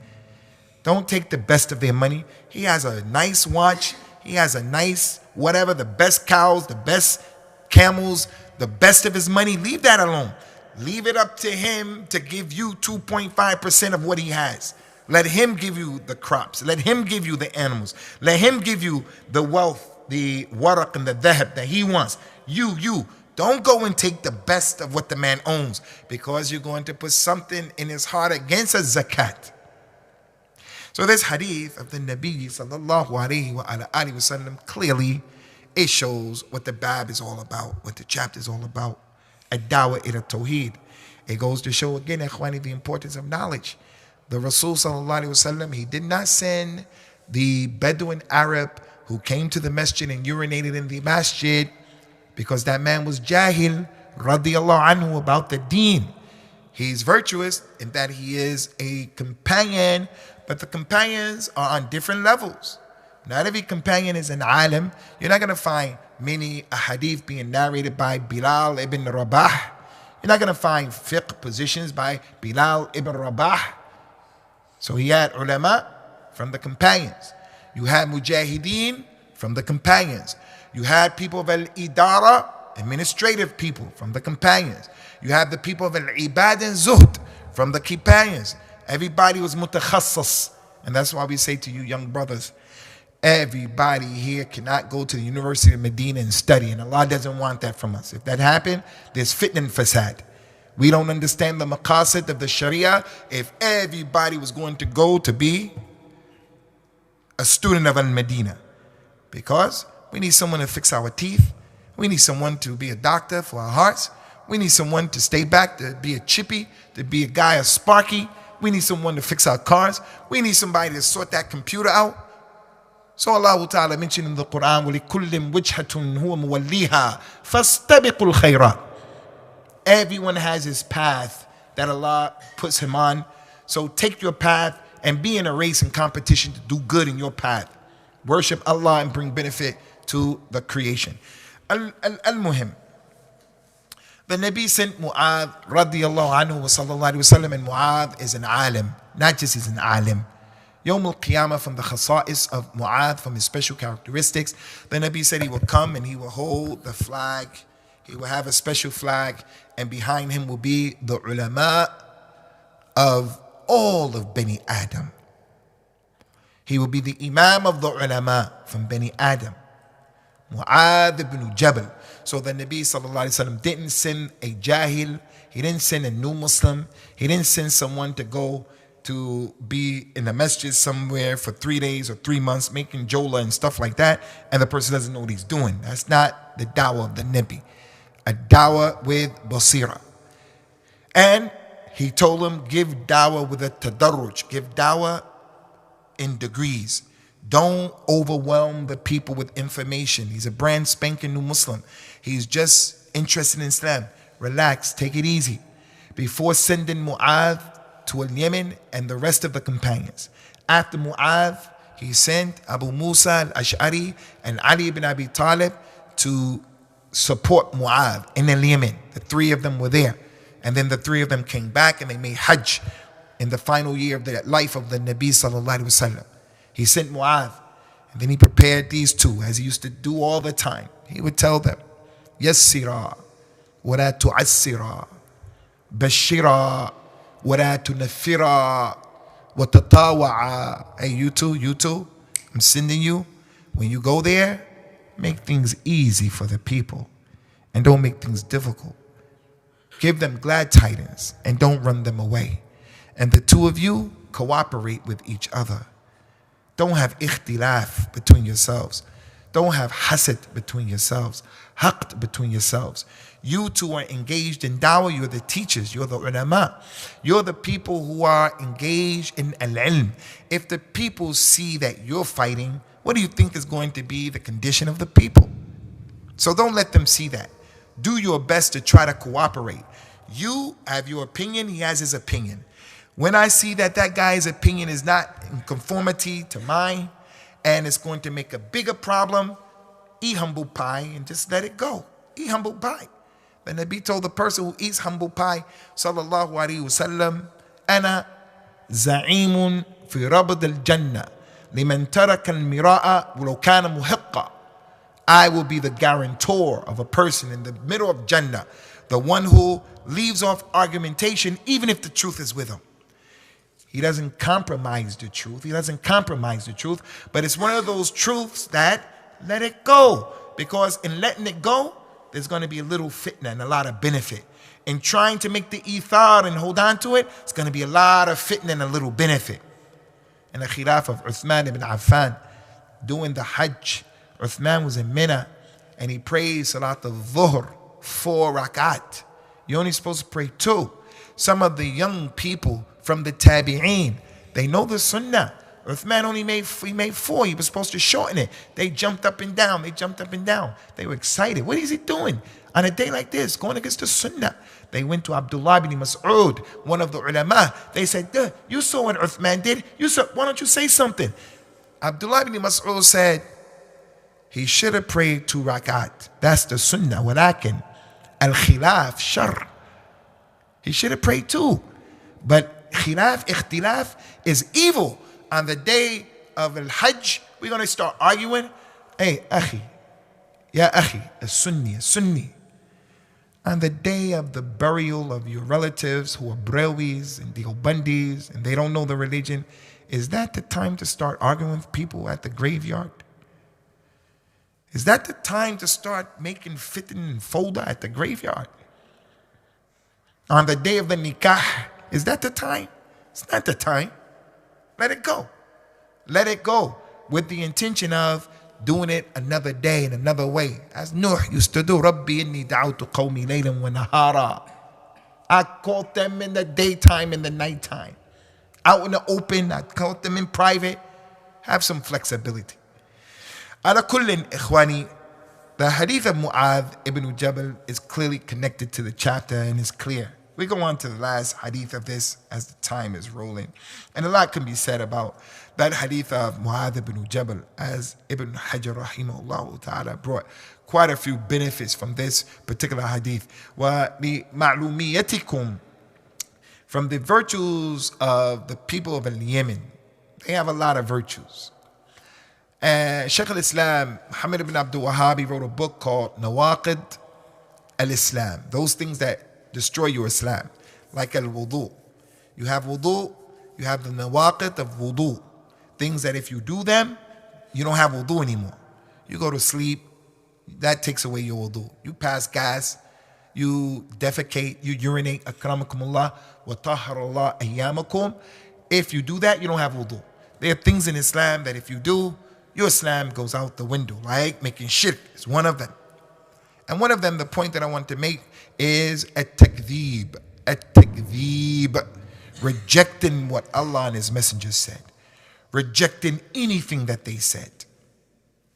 Speaker 1: Don't take the best of their money. He has a nice watch. He has a nice whatever, the best cows, the best camels, the best of his money. Leave that alone. Leave it up to him to give you 2.5% of what he has. Let him give you the crops. Let him give you the animals. Let him give you the wealth, the waraq and the dhahab that he wants. You. Don't go and take the best of what the man owns, because you're going to put something in his heart against a zakat. So this hadith of the Nabi sallallahu alayhi wa alihi wasallam, clearly it shows what the bab is all about, what the chapter is all about. Ad-Dawah ila Tawheed. It goes to show again, ikhwani, the importance of knowledge. The Rasul sallallahu alayhi wasallam, he did not send the Bedouin Arab who came to the masjid and urinated in the masjid because that man was jahil radiyallahu anhu about the deen. He's virtuous in that he is a companion, but the companions are on different levels. Not every companion is an alim. You're not going to find many hadith being narrated by Bilal ibn Rabah. You're not going to find fiqh positions by Bilal ibn Rabah. So he had ulama from the companions. You had mujahideen from the companions. You had people of al-idara, administrative people from the companions. You have the people of al-ibad and zuhd from the companions. Everybody was mutakhassas. And that's why we say to you young brothers, Everybody here cannot go to the University of Medina and study, and Allah doesn't want that from us. If that happened, there's fitna and fasad. We don't understand the maqasid of the Sharia if everybody was going to go to be a student of Al-Medina. Because we need someone to fix our teeth. We need someone to be a doctor for our hearts. We need someone to stay back, to be a chippy, to be a guy, a sparky. We need someone to fix our cars. We need somebody to sort that computer out. So Allah Ta'ala mentioned in the Qur'an, وَلِكُلِّمْ وِجْهَةٌ هُوَ مُوَلِّيهَا فَاسْتَبِقُوا الْخَيْرَاتِ. Everyone has his path that Allah puts him on. So take your path and be in a race and competition to do good in your path. Worship Allah and bring benefit to the creation. Al-Muhim. The Nabi sent Mu'adh radiyallahu anhu wa sallallahu alayhi wa sallam, and Mu'adh is an alim. Not just he's an alim. Yawm al-Qiyamah, from the khasa'is of Mu'adh, from his special characteristics, the Nabi said he will come and he will hold the flag. He will have a special flag, and behind him will be the ulama of all of Bani Adam. He will be the imam of the ulama from Bani Adam. Mu'adh ibn Jabal. So the Nabi sallallahu alayhi wa sallam didn't send a jahil. He didn't send a new Muslim. He didn't send someone to go to be in the masjid somewhere for 3 days or 3 months making jola and stuff like that, and the person doesn't know what he's doing. That's not the dawah of the Nabi. A dawah with basira. And he told him, give dawah with a tadarruj. Give dawah in degrees. Don't overwhelm the people with information. He's a brand spanking new Muslim. He's just interested in Islam. Relax, take it easy. Before sending Mu'adh to Yemen and the rest of the companions. After Mu'adh, he sent Abu Musa al-Ash'ari and Ali ibn Abi Talib to support Mu'adh in Yemen. The three of them were there. And then the three of them came back and they made Hajj in the final year of the life of the Nabi sallallahu alaihi wasallam. He sent Mu'adh, and then he prepared these two, as he used to do all the time. He would tell them, Yassira, wala tu'assira, Bashira, wala tunaffira, watatawa'a. Hey, you two, I'm sending you. When you go there, make things easy for the people, and don't make things difficult. Give them glad tidings, and don't run them away. And the two of you cooperate with each other. Don't have ikhtilaf between yourselves. Don't have hasad between yourselves. Haqd between yourselves. You two are engaged in dawah. You're the teachers. You're the ulama. You're the people who are engaged in al-ilm. If the people see that you're fighting, what do you think is going to be the condition of the people? So don't let them see that. Do your best to try to cooperate. You have your opinion. He has his opinion. When I see that that guy's opinion is not in conformity to mine and it's going to make a bigger problem, eat humble pie and just let it go. Eat humble pie. The Nabi told the person who eats humble pie, sallallahu alayhi wa sallam, Ana za'imun fi rabd al-jannah liman taraka al-mira'a walau kana muhiqqa. I will be the guarantor of a person in the middle of Jannah, the one who leaves off argumentation even if the truth is with him. He doesn't compromise the truth. He doesn't compromise the truth. But it's one of those truths that let it go. Because in letting it go, there's going to be a little fitna and a lot of benefit. In trying to make the ithar and hold on to it, it's going to be a lot of fitna and a little benefit. In the khilaf of Uthman ibn Affan, doing the Hajj, Uthman was in Mina and he prayed Salat al-Dhuhr, 4 rakat. You're only supposed to pray 2. Some of the young people from the Tabi'een, they know the Sunnah. Uthman only made 4. He was supposed to shorten it. They jumped up and down. They were excited. What is he doing on a day like this, going against the Sunnah? They went to Abdullah ibn Mas'ud, one of the ulama. They said, you saw what Uthman did. Why don't you say something? Abdullah ibn Mas'ud said, he should have prayed 2 rakat. That's the Sunnah. Walakin al-khilaf shar. He should have prayed 2. But ikhtilaf is evil. On the day of al-Hajj, we're going to start arguing. Hey, akhi, ya akhi, a Sunni. On the day of the burial of your relatives who are Brahwis and Deobandis and they don't know the religion, Is that the time to start arguing with people at the graveyard? Is that the time to start making fitting and folder at the graveyard? On the day of the nikah, is that the time? It's not the time. Let it go. Let it go with the intention of doing it another day in another way. As Nuh used to do, Rabbi inni da'awtu qawmi laylan wa nahara. I called them in the daytime and the nighttime. Out in the open, I called them in private. Have some flexibility. Ala kullin, ikhwani, the hadith of Mu'adh ibn Jabal is clearly connected to the chapter and is clear. We go on to the last hadith of this as the time is rolling. And a lot can be said about that hadith of Mu'adh ibn Jabal, as Ibn Hajar rahimahullah ta'ala brought quite a few benefits from this particular hadith. وَلِمَعْلُومِيَتِكُمْ, from the virtues of the people of Yemen. They have a lot of virtues. Shaykh al-Islam, Muhammad ibn Abdul Wahhab, wrote a book called Nawaqid al-Islam. Those things that destroy your Islam, like al-wudu. You have wudu, you have the nawaqid of wudu. Things that if you do them, you don't have wudu anymore. You go to sleep, that takes away your wudu. You pass gas, you defecate, you urinate, akramakumullah, wa tahharallah ayyamakum. If you do that, you don't have wudu. There are things in Islam that if you do, your Islam goes out the window, like making shirk is one of them. And one of them, the point that I want to make, is at-takdeeb. At-takdeeb. Rejecting what Allah and His Messenger said. Rejecting anything that they said.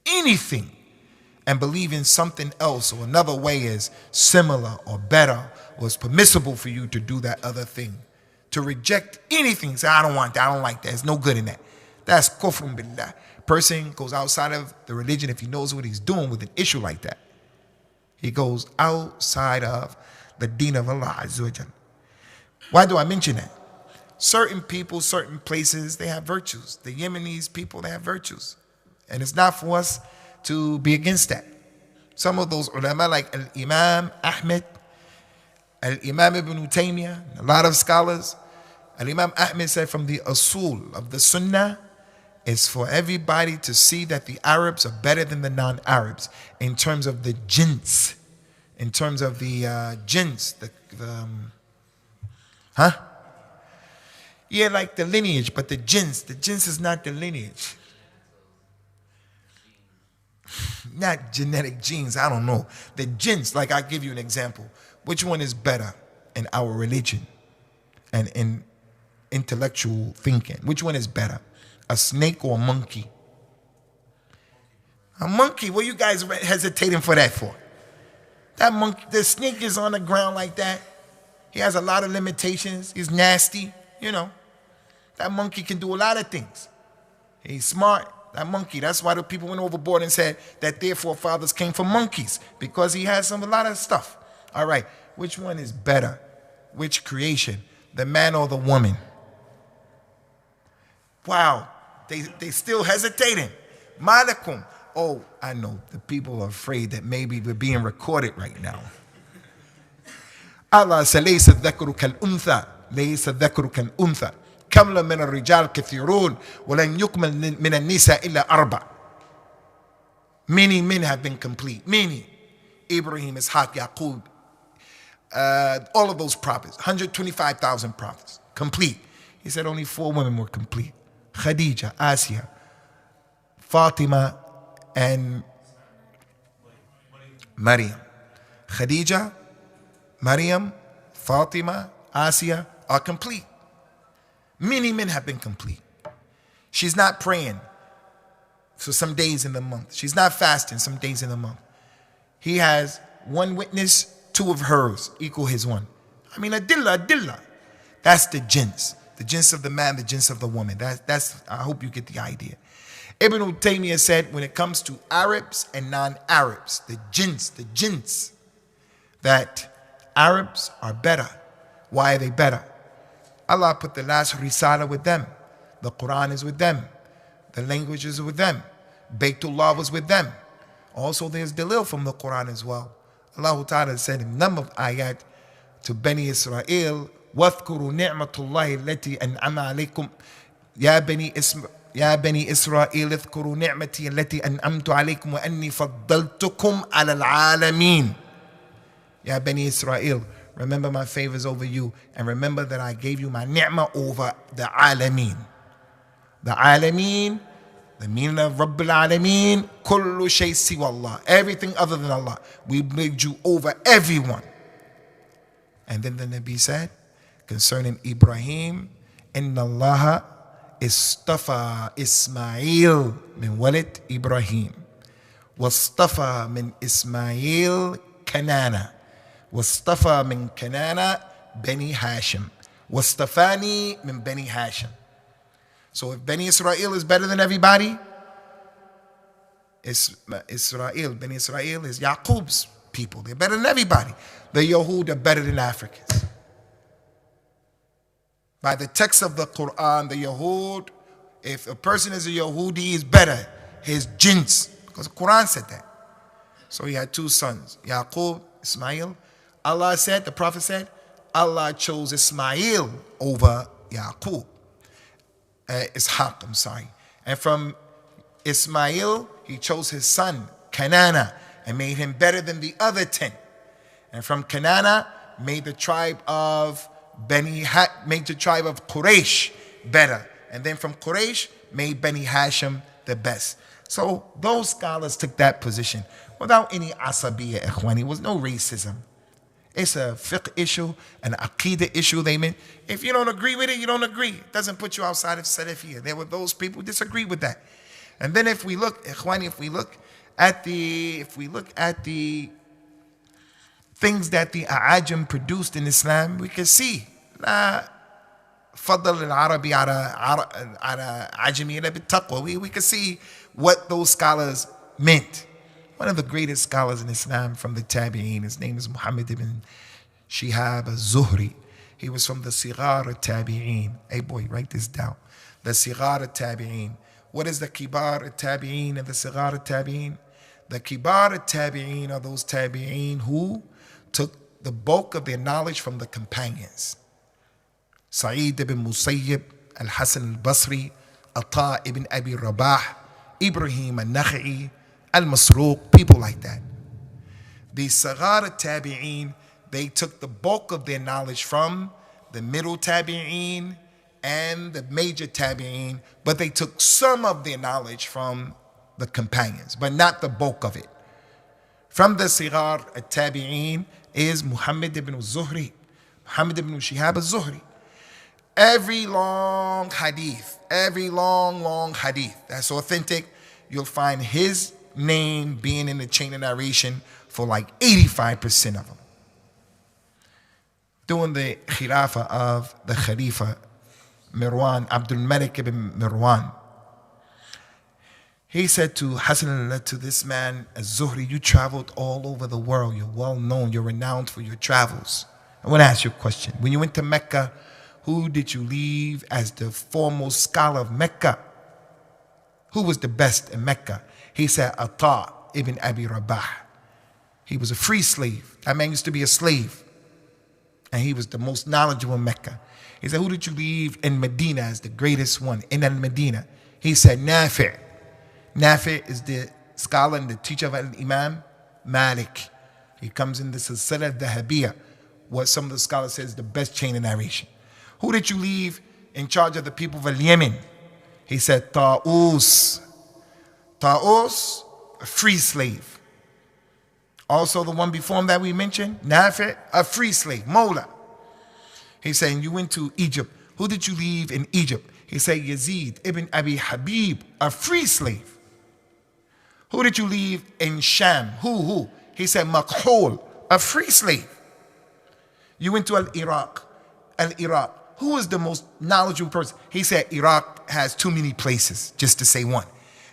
Speaker 1: Anything. And believing something else or another way is similar or better or is permissible for you to do that other thing. To reject anything. Say, I don't want that, I don't like that. There's no good in that. That's kufrun billah. Person goes outside of the religion if he knows what he's doing with an issue like that. He goes outside of the deen of Allah Azza wa Jal. Why do I mention that? Certain people, certain places, they have virtues. The Yemenis people, they have virtues. And it's not for us to be against that. Some of those ulama like Al-Imam Ahmed, Al-Imam ibn Taymiyyah, a lot of scholars, Al-Imam Ahmed said from the usul of the Sunnah, it's for everybody to see that the Arabs are better than the non-Arabs in terms of the jins, in terms of the jins, yeah, like the lineage, but the jins is not the lineage. Not genetic genes, I don't know. The jins, like I'll give you an example. Which one is better in our religion and in intellectual thinking? Which one is better? A snake or a monkey? A monkey, what are you guys hesitating for that for? That monkey, the snake is on the ground like that. He has a lot of limitations. He's nasty, you know. That monkey can do a lot of things. He's smart, that monkey. That's why the people went overboard and said that their forefathers came from monkeys, because he has a lot of stuff. All right, which one is better? Which creation? The man or the woman? Wow. They still hesitating. Malakum. Oh, I know. The people are afraid that maybe we're being recorded right now. Allah says, لَيْسَ الذَّكْرُ كَالْأُنْثَى لَيْسَ الذَّكْرُ كَالْأُنْثَى كَمْلًا مِنَ الرِّجَالِ كَثِيرُونَ وَلَنْ يُكْمَلْ مِنَ النِّسَاءِ إِلَّا أَرْبَعٍ. Many men have been complete. Many. Ibrahim, Ishaq, Yaqub, all of those prophets, 125,000 prophets, complete. He said only 4 women were complete. Khadija, Asiya, Fatima, and Maryam. Khadija, Maryam, Fatima, Asiya are complete. Many men have been complete. She's not praying for some days in the month. She's not fasting some days in the month. He has 1 witness, 2 of hers equal his 1. I mean, adillah. That's the jins. The jins of the man, the jins of the woman. That's. I hope you get the idea. Ibn Taymiyyah said when it comes to Arabs and non-Arabs, the jins, that Arabs are better. Why are they better? Allah put the last Risala with them. The Qur'an is with them. The language is with them. Baytullah was with them. Also there's Dalil from the Qur'an as well. Allah Ta'ala said in number of ayat to Bani Israel, وَاذْكُرُوا نِعْمَةُ اللَّهِ الَّتِي أَنْعَمَ عَلَيْكُمْ يا بني إسرائيل اذكروا نعمتي التي أنعمت عليكم وأني فضلتكم على العالمين. Ya Bani Israel, remember my favors over you, and remember that I gave you my ni'mah over the alameen. The alameen, the meaning of Rabbil Alameen, kullu shay siwa Allah, everything other than Allah. We made you over everyone. And then the Nabi said concerning Ibrahim, Inna Allah istafa Ismail min walid Ibrahim, wastafa min Ismail Kanana, wastafa min Kanana Bani Hashim, wastafani min Bani Hashim. So if Bani Israel is better than everybody, Bani Israel is Yaqub's people. They're better than everybody. The Yahud are better than Africans. By the text of the Qur'an, the Yahud, if a person is a Yahudi, he's better. His jins, because the Qur'an said that. So he had two sons, Yaqub, Ismail. Allah said, the Prophet said, Allah chose Ismail over Yaqub. Ishaq, I'm sorry. And from Ismail, he chose his son, Kanana, and made him better than the other 10. And from Kanana, made the tribe of Quraysh better. And then from Quraysh, made Bani Hashim the best. So those scholars took that position without any asabiyya, ikhwani. It was no racism. It's a fiqh issue, an aqidah issue they meant. If you don't agree with it, you don't agree. It doesn't put you outside of Salafiyya. There were those people who disagree with that. And then if we look, ikhwani, if we look at the things that the A'ajam produced in Islam, we can see لا فضل العربي على عجمي إلا بالتقوى. We can see what those scholars meant. One of the greatest scholars in Islam from the Tabi'een, his name is Muhammad ibn Shihab al-Zuhri. He was from the Sighar al-Tabi'een. Hey boy, write this down. The Sighar al-Tabi'een. What is the Kibar al-Tabi'een and the Sighar al-Tabi'een? The Kibar al-Tabi'een are those Tabi'een who took the bulk of their knowledge from the companions. Sa'id ibn Musayyib, Al-Hasan al-Basri, Ata ibn Abi Rabah, Ibrahim al-Nakha'i, Al-Masruq, people like that. The Saghar al-Tabi'een, they took the bulk of their knowledge from the middle Tabi'een and the major Tabi'een, but they took some of their knowledge from the companions, but not the bulk of it. From the Sighar al-Tabi'een is Muhammad ibn Zuhri, Muhammad ibn Shihab al-Zuhri. Every long hadith that's authentic, you'll find his name being in the chain of narration for like 85% of them. During the Khilafah of the Khalifa Mirwan, Abdul Malik ibn Mirwan, he said to to this man, Az-Zuhri, you traveled all over the world. You're well known. You're renowned for your travels. I want to ask you a question. When you went to Mecca, who did you leave as the foremost scholar of Mecca? Who was the best in Mecca? He said, Ata ibn Abi Rabah. He was a free slave. That man used to be a slave. And he was the most knowledgeable in Mecca. He said, who did you leave in Medina as the greatest one in Al-Medina? He said, Nafi'. Nafi' is the scholar and the teacher of Imam Malik. He comes in the Silsila Dhahabiyah, what some of the scholars say is the best chain of narration. Who did you leave in charge of the people of Yemen? He said, Ta'us. Ta'us, a free slave. Also the one before him that we mentioned, Nafi', a free slave, Mola. He's saying, you went to Egypt. Who did you leave in Egypt? He said, Yazid ibn Abi Habib, a free slave. Who did you leave in Sham? Who? He said, Makhul, a free slave. You went to Iraq. Who is the most knowledgeable person? He said, Iraq has too many places, just to say one.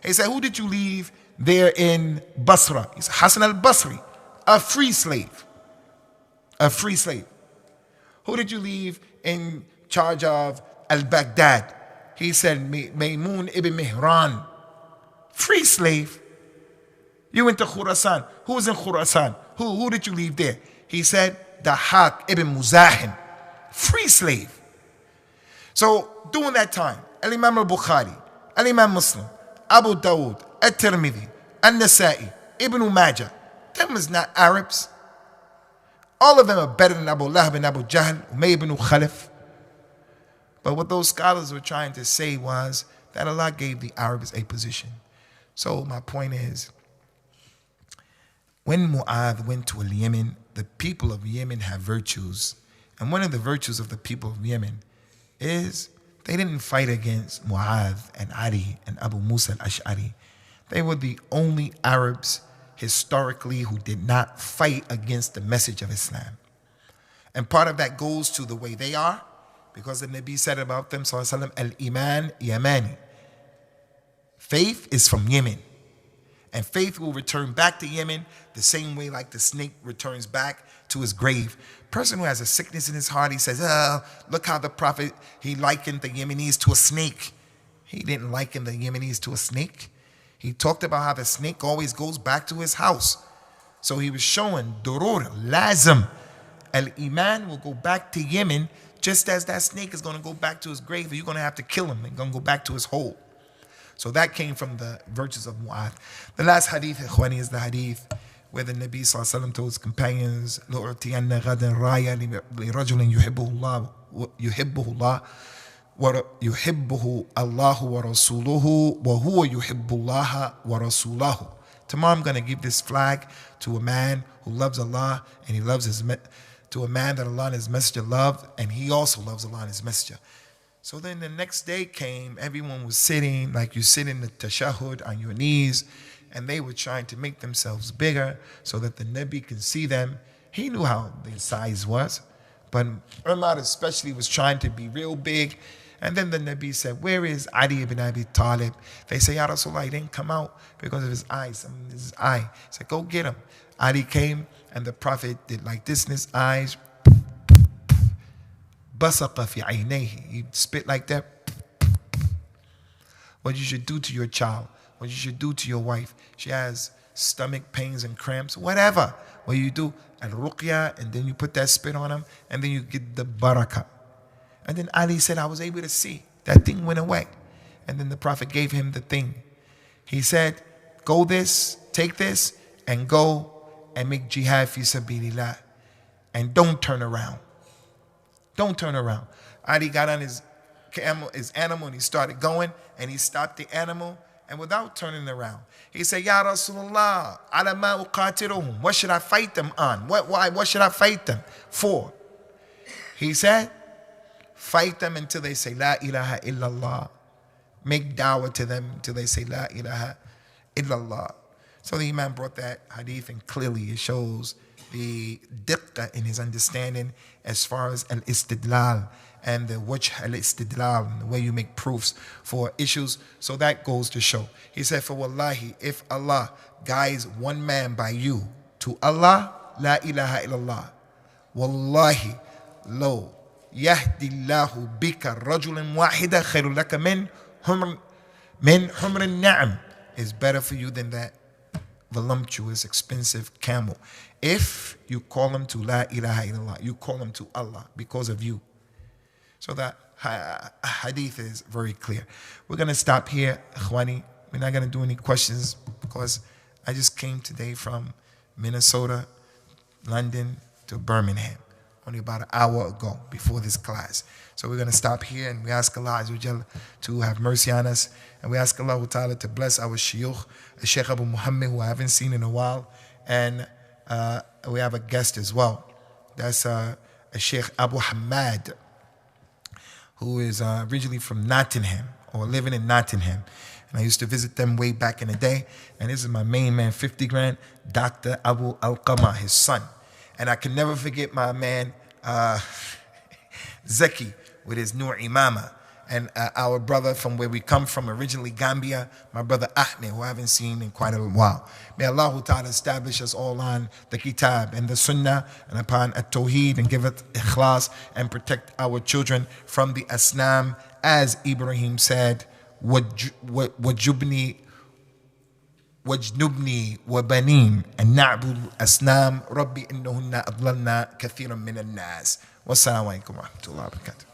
Speaker 1: He said, who did you leave there in Basra? He said, Hassan al-Basri, a free slave. A free slave. Who did you leave in charge of al-Baghdad? He said, Maymun ibn Mihran, free slave. You went to Khurasan. Who was in Khurasan? Who did you leave there? He said, Dahak ibn Muzahim, free slave. So during that time, Al-Imam al-Bukhari, Al-Imam Muslim, Abu Dawood, At-Tirmidhi, An-Nasa'i, Ibn Majah. Them is not Arabs. All of them are better than Abu Lahab and Abu Jahl, Umayy ibn Khalaf. But what those scholars were trying to say was that Allah gave the Arabs a position. So my point is, when Mu'adh went to Yemen, the people of Yemen have virtues. And one of the virtues of the people of Yemen is they didn't fight against Mu'adh and Ali and Abu Musa al-Ash'ari. They were the only Arabs historically who did not fight against the message of Islam. And part of that goes to the way they are, because the Nabi said about them, sallallahu alaihi wasallam, al-Iman Yamani. Faith is from Yemen. And faith will return back to Yemen the same way like the snake returns back to his grave. Person who has a sickness in his heart, he says, look how the Prophet, he likened the Yemenis to a snake. He didn't liken the Yemenis to a snake. He talked about how the snake always goes back to his house. So he was showing, durur, lazim, al-Iman will go back to Yemen just as that snake is going to go back to his grave. You're going to have to kill him and going to go back to his hole. So that came from the virtues of Mu'adh. The last hadith, ikhwani, is the hadith where the Nabi sallallahu alaihi wasallam told his companions, لَأُعْتِيَنَّ غَدًا رَايَ لِرَجُلٍ يُحِبُّهُ اللَّهُ وَيُحِبُّهُ اللَّهُ وَرَسُولُهُ وَهُوَ يُحِبُّ اللَّهَ وَرَسُولَهُ. Tomorrow I'm going to give this flag to a man who loves Allah and he loves to a man that Allah and his messenger loved, and he also loves Allah and his messenger. So then the next day came, everyone was sitting like you sit in the tashahhud on your knees, and they were trying to make themselves bigger so that the Nabi can see them. He knew how their size was, but Umar especially was trying to be real big. And then the Nabi said, where is Ali ibn Abi Talib? They say, Ya Rasulullah, he didn't come out because of his eyes. His eye. He said, go get him. Ali came, and the Prophet did like this in his eyes. Basaqa fi aynayhi. He spit like that. What you should do to your child, what you should do to your wife. She has stomach pains and cramps, whatever. What you do, al-ruqya, and then you put that spit on him, and then you get the barakah. And then Ali said, I was able to see. That thing went away. And then the Prophet gave him the thing. He said, go this, take this, and go and make jihad fi sabilillah. And don't turn around. Don't turn around. Ali got on his animal, and he started going, and he stopped the animal, and without turning around, he said, Ya Rasulullah, ala ma uqatiluhum. What should I fight them on? What should I fight them for? He said, fight them until they say La ilaha illallah. Make dawah to them until they say La ilaha illallah. So the Imam brought that hadith, and clearly it shows the diqqa in his understanding as far as al-istidlal and the wajh al-istidlal, the way you make proofs for issues. So that goes to show. He said, for wallahi, if Allah guides one man by you to Allah, la ilaha illallah, wallahi, lo yahdillahu bika rajulan wahida khairul laka min humrin na'am, is better for you than that voluptuous, expensive camel. If you call him to La ilaha illallah, you call him to Allah because of you. So that hadith is very clear. We're going to stop here, ikhwani. We're not going to do any questions because I just came today from Minnesota, London to Birmingham, only about an hour ago before this class. So we're going to stop here, and we ask Allah Azza wa Jalla to have mercy on us. And we ask Allah Ta'ala to bless our Shaykh, Shaykh Abu Muhammad, who I haven't seen in a while. And we have a guest as well. That's a Shaykh Abu Hamad, who is originally from Nottingham, or living in Nottingham. And I used to visit them way back in the day. And this is my main man, 50 grand, Dr. Abu Al-Qama, his son. And I can never forget my man, Zeki, with his Nur Imama. And our brother from where we come from, originally Gambia, my brother Ahmed, who I haven't seen in quite a while. May Allah Ta'ala establish us all on the Kitab and the Sunnah and upon At-Tawheed, and give us ikhlas and protect our children from the asnam. As Ibrahim said, wajnubni wa banin and na'bud asnam rabbi innahunna adlalna kathiran min an-nas. Wassalamu alaikum wa rahmatullahi wa barakatuh.